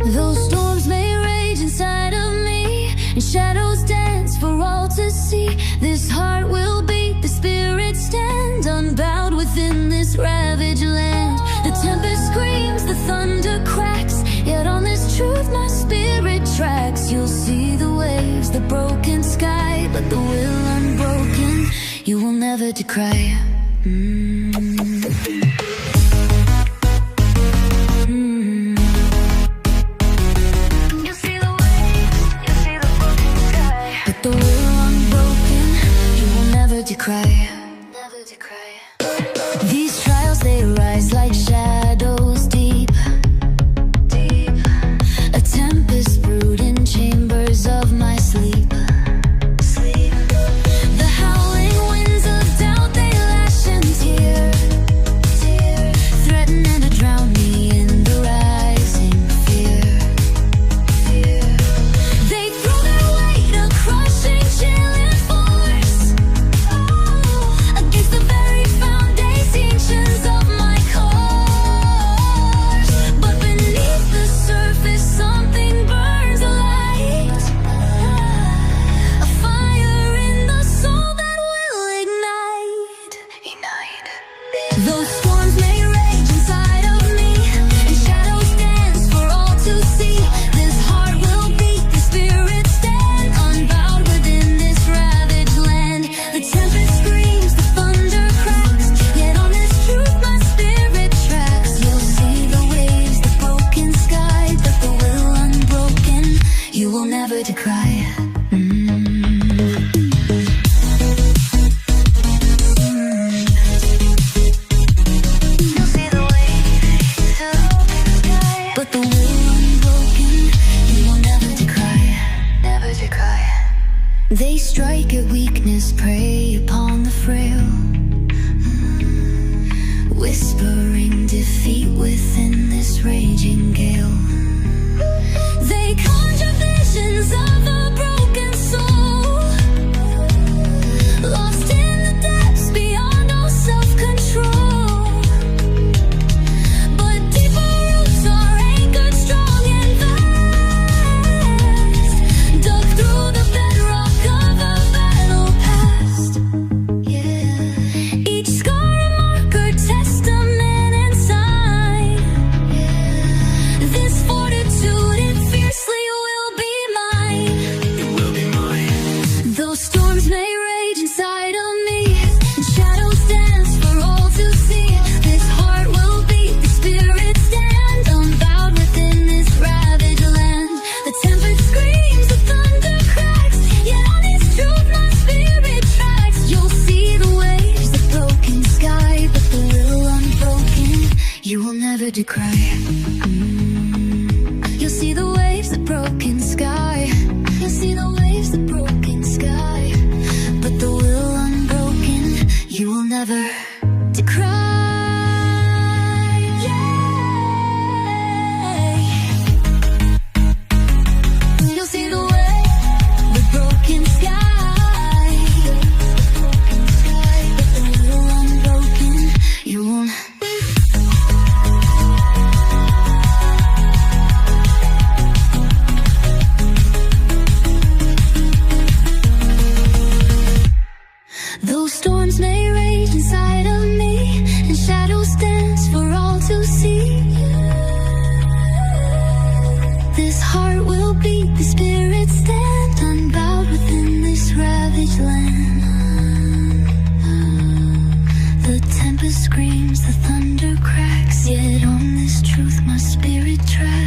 Though storms may rage inside of me and shadows dance for all to see, this heart will beat, the spirit stand unbowed within this ravaged land. The tempest screams, the thunder cracks, yet on this truth my spirit tracks. You'll see the waves, the broken sky, but the will unbroken, you will never decry. The will unbroken, you will never decry. Never decry. These trials, they rise like shadows deep, deep. A tempest brewed in chambers of my sleep, sleep. The howling winds of doubt, they lash and tear, tear. Threatening to drown me in the rising fear, fear. They throw their weight across chilling force against the very foundations of my course. But beneath the surface something burns alight, a fire in the soul that will ignite, ignite. Those storms may rage inside of me and shadows dance for all to see. This heart will beat, the spirit stand unbowed within this ravaged land. The tempest screams, the thunder cracks, yet on this truth my spirit tracks. You'll see the waves, the broken sky, but the will unbroken, you will never decry. You'll see the waves, the broken sky, but the will unbroken, you will never decry. Never decry. They strike at weakness, prey upon the frail, whispering defeat within this raging gale. They conjure visions of a broken soul, lost in the depths beyond all self-control. But deeper roots are anchored strong and vast, dug through the bedrock of a battle past. Yeah. Each scar a marker, testament and sign. Yeah. This fortitude, it fiercely will be mine. It will be mine. Those storms may rage inside of me and shadows dance for all to see. This heart will beat, the spirit stand unbowed within this ravaged land. The tempest screams, the thunder cracks, yet on its truth my spirit tracks. You'll see the waves, the broken sky, but the will unbroken, you will never decry. You'll see the waves, the broken sky. You'll see the waves, the broken sky, but the will unbroken, you will never decry. Yeah. You'll see the way, the broken sky, but the will unbroken, you won't. Those storms may rage inside of me and shadows dance for all to see. This heart will beat, the spirit stand unbowed within this ravaged land. The tempest screams, the thunder cracks, yet on this truth my spirit tracks.